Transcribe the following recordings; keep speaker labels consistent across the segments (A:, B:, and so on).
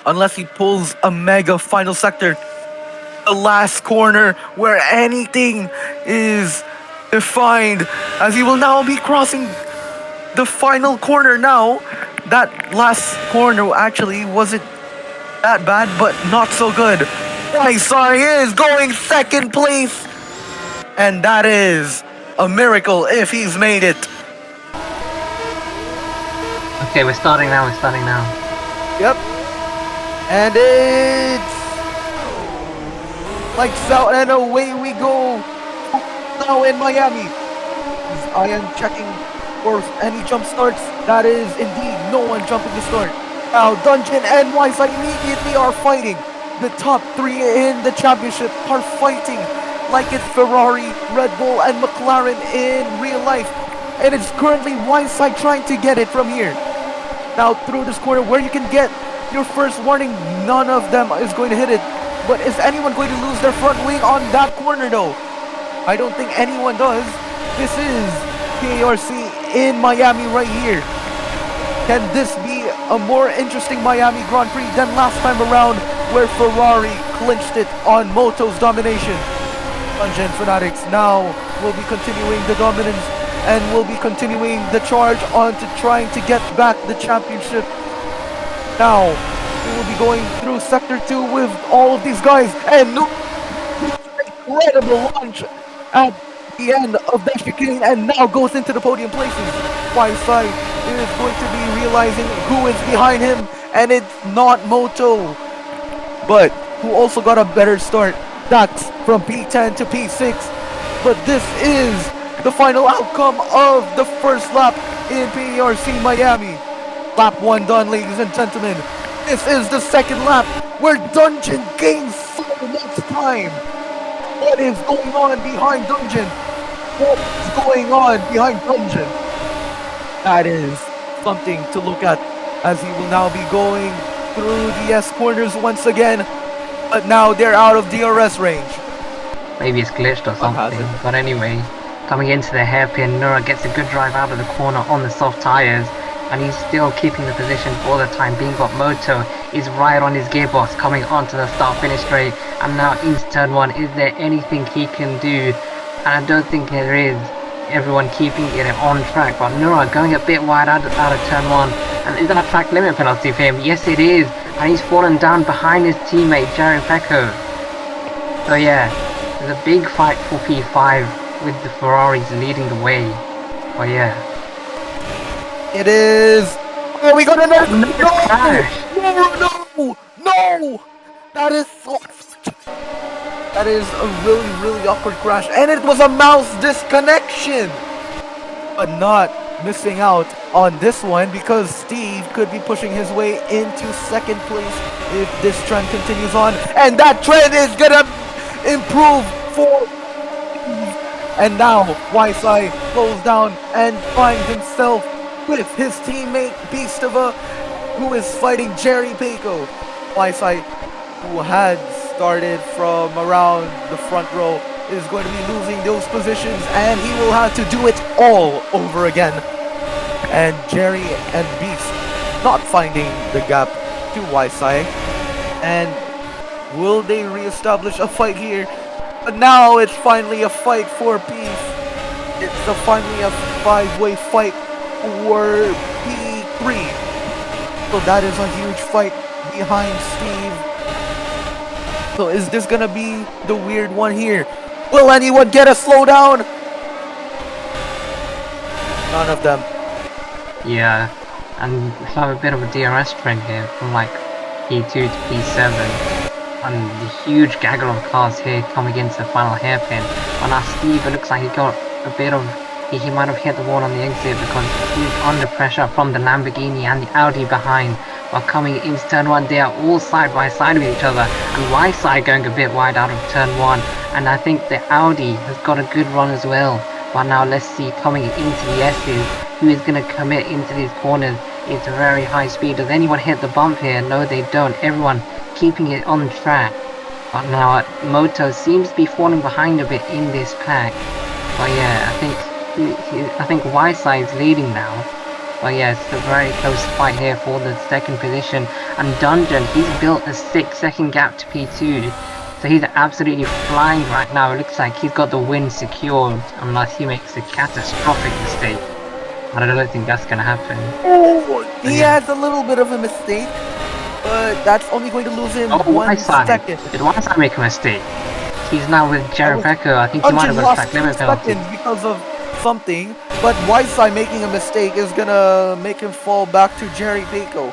A: unless he pulls a mega final sector. The last corner where anything is defined, as he will now be crossing the final corner now. That last corner actually wasn't that bad, but not so good. Waisai is going second place, and that is a miracle if he's made it.
B: Okay, we're starting now.
A: Yep. And it's lights out and away we go. Now in Miami. I am checking for any jump starts. That is indeed no one jumping to start. Now Dungeon and Waisai immediately are fighting. The top three in the championship are fighting like it's Ferrari, Red Bull, and McLaren in real life. And it's currently Waisai trying to get it from here. Now through this corner where you can get your first warning, none of them is going to hit it. But is anyone going to lose their front wing on that corner though? I don't think anyone does. This is PARC in Miami right here. Can this be a more interesting Miami Grand Prix than last time around where Ferrari clinched it on Moto's domination? Dungeon Fanatics now will be continuing the dominance and will be continuing the charge on to trying to get back the championship. Now, we will be going through Sector 2 with all of these guys, and incredible launch at the end of that chicane, and now goes into the podium places. Waisai is going to be realizing who is behind him, and it's not Moto, but who also got a better start. That's from P10 to P6, but this is the final outcome of the first lap in PARC Miami. Lap 1 done, ladies and gentlemen. This is the second lap where Dungeon gains so much time. What is going on behind Dungeon? What is going on behind Dungeon? That is something to look at, as he will now be going through the S corners once again. But now they're out of DRS range.
B: Maybe it's glitched or something. But anyway, coming into the hairpin, Nura gets a good drive out of the corner on the soft tires. And he's still keeping the position for the time being, but Moto is right on his gearbox coming onto the start-finish straight, and now into turn 1. Is there anything he can do? And I don't think there is. Everyone keeping it on track, but Nura going a bit wide out of turn 1. And is that a track limit penalty for him? Yes, it is. And he's fallen down behind his teammate Jerry Pecco. So yeah, there's a big fight for P5 with the Ferraris leading the way. But yeah.
A: It is. Oh, we got another. No! No! That is so. That is a really awkward crash, and it was a mouse disconnection. But not missing out on this one because Steve could be pushing his way into second place if this trend continues on, and that trend is gonna improve for. And now Waisai slows down and finds himself with his teammate Beastava, who is fighting Jerry Paco. Waisai, who had started from around the front row, is going to be losing those positions, and he will have to do it all over again. And Jerry and Beast not finding the gap to Waisai. And will they reestablish a fight here? But now it's finally a fight for peace. It's finally a 5-way fight for P3. So that is a huge fight behind Steve. So is this gonna be the weird one here? Will anyone get a slowdown? None of them.
B: Yeah, and we have a bit of a DRS trend here from like P2 to P7. And the huge gaggle of cars here coming into the final hairpin. On our Steve, it looks like he got a bit of. He might have hit the wall on the exit because he's under pressure from the Lamborghini and the Audi behind. While coming into turn 1, they are all side by side with each other, and Waisai going a bit wide out of turn 1. And I think the Audi has got a good run as well. But now let's see, coming into the S's, who is going to commit into these corners. It's a very high speed. Does anyone hit the bump here? No, they don't. Everyone keeping it on track. But now Moto seems to be falling behind a bit in this pack. But yeah, I think Waisai is leading now. But yeah, it's a very close fight here for the second position. And Dungeon, he's built a 6-second gap to P2. So he's absolutely flying right now. It looks like he's got the win secured unless he makes a catastrophic mistake. And I don't think that's going to happen.
A: Oh, he has a little bit of a mistake, but that's only going to lose him 1 second.
B: Did Wi-Fi make a mistake? He's now with Jared Becker. I think he might have got a track limit penalty.
A: Because of something, but Whiteside making a mistake is gonna make him fall back to Jerry Bako.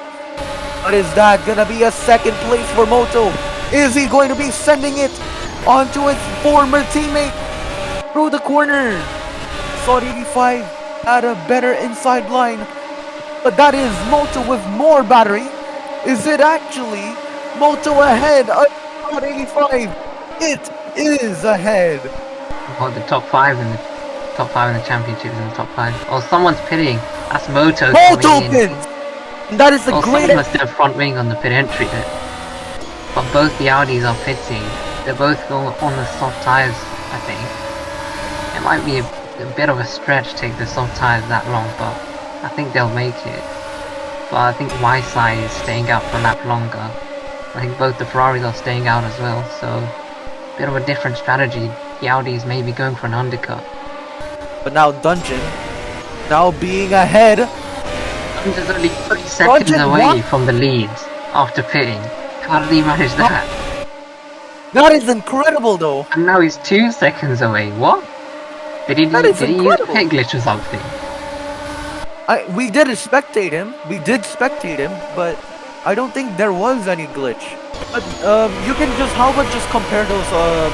A: But is that gonna be a second place for Moto? Is he going to be sending it onto his former teammate through the corner? Saudi 85 had a better inside line, but that is Moto with more battery. Is it actually Moto ahead of Saudi 85? It is ahead.
B: Well, the top 5 in the championship is in the top 5. Oh, someone's pitting. That's Moto.
A: Moto pins. That is the greatest.
B: Someone must have front wing on the pit entry there. But both the Audis are pitting. They're both going on the soft tyres, I think. It might be a bit of a stretch to take the soft tyres that long, but I think they'll make it. But I think Y-Side is staying out for a lap longer. I think both the Ferraris are staying out as well, so a bit of a different strategy. The Audis may be going for an undercut.
A: But now Dungeon, now being ahead.
B: Dungeon's only 3 seconds away from the lead after pitting. How did he manage that?
A: That is incredible though.
B: And now he's 2 seconds away. What? Did he use a pit glitch or something?
A: We did spectate him. We did spectate him, but I don't think there was any glitch. But you can how about just compare those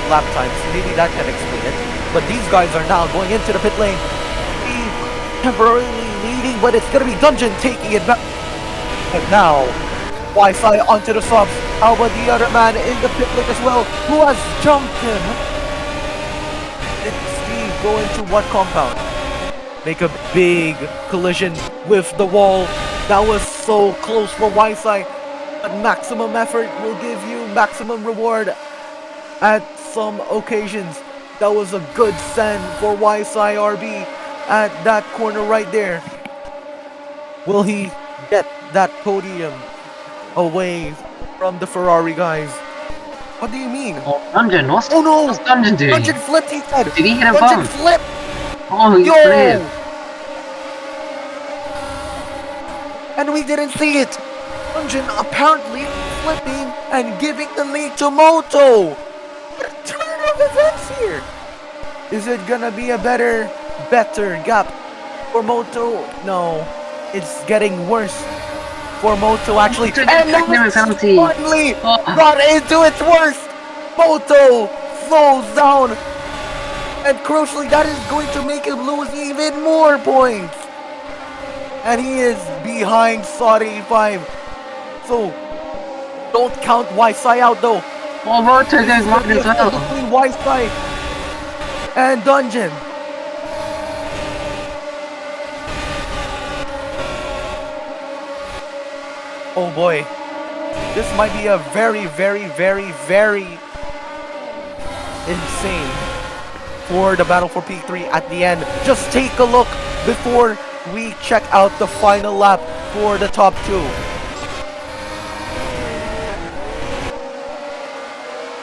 A: lap times? Maybe that can explain it. But these guys are now going into the pit lane. He's temporarily leading, but it's gonna be Dungeon taking it back. But now, Wi-Fi onto the subs. How about the other man in the pit lane as well, who has jumped him? Did Steve go into what compound? Make a big collision with the wall. That was so close for Wi-Fi. But maximum effort will give you maximum reward at some occasions. That was a good send for Wi-Fi RB at that corner right there. Will he get that podium away from the Ferrari guys? What do you mean?
B: Oh, Dungeon, what's
A: Dungeon
B: doing?
A: Dungeon flipped, he said.
B: Did he hit a
A: Dungeon
B: bump?
A: flipped.
B: Oh, he flipped.
A: And we didn't see it. Dungeon apparently flipping and giving the lead to Moto. What a turn of events here. Is it gonna be a better gap for Moto? No, it's getting worse for Moto actually. And now finally got into its worst. Moto slows down, and crucially, that is going to make him lose even more points. And he is behind Saudi 5. So don't count Wi-Fi out though.
B: Oh, Moto goes one as well.
A: Between Wi-Fi and Dungeon. Oh boy. This might be a very, very, very, very insane for the battle for P3 at the end. Just take a look before we check out the final lap for the top 2.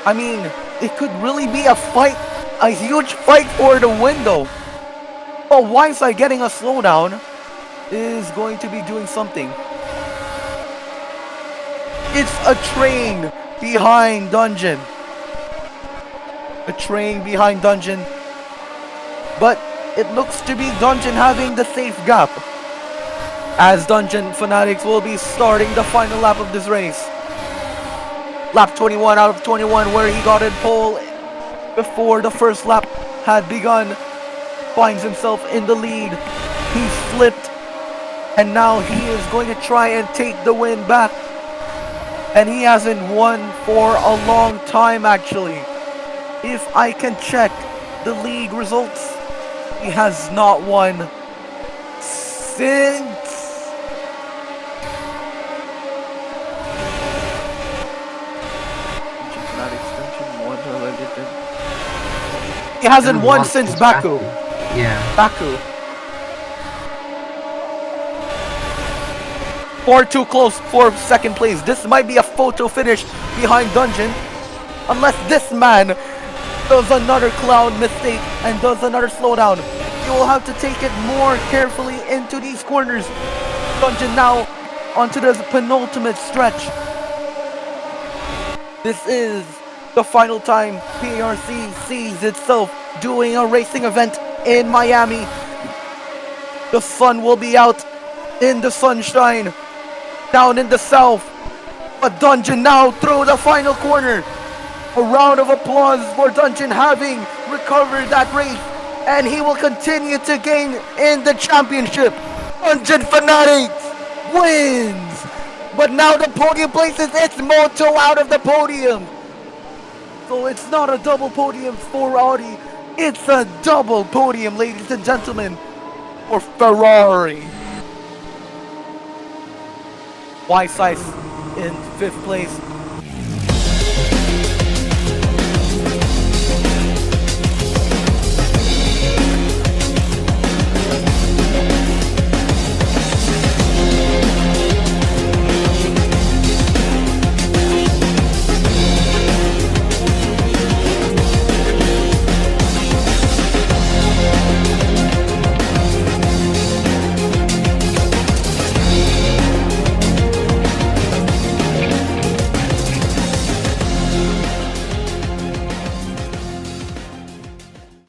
A: I mean, it could really be a fight, a huge fight for the win though. But Wi-Fi getting a slowdown is going to be doing something. It's a train behind Dungeon. A train behind Dungeon. But it looks to be Dungeon having the safe gap, as Dungeon Fanatics will be starting the final lap of this race. Lap 21 out of 21, where he got in pole before the first lap had begun. Finds himself in the lead. He slipped, and now he is going to try and take the win back. And he hasn't won for a long time actually. If I can check the league results, he has not won since he hasn't won since Baku.
B: Yeah.
A: Baku. Far too close for second place. This might be a photo finish behind Dungeon. Unless this man does another cloud mistake and does another slowdown. You will have to take it more carefully into these corners. Dungeon now onto the penultimate stretch. This is the final time PARC sees itself doing a racing event in Miami. The sun will be out in the sunshine down in the south. A Dungeon now through the final corner. A round of applause for Dungeon having recovered that race, and he will continue to gain in the championship. Dungeon Fanatics wins, but now the podium places its motto out of the podium. So it's not a double podium for Audi, it's a double podium, ladies and gentlemen, for Ferrari. Whitesize in 5th place.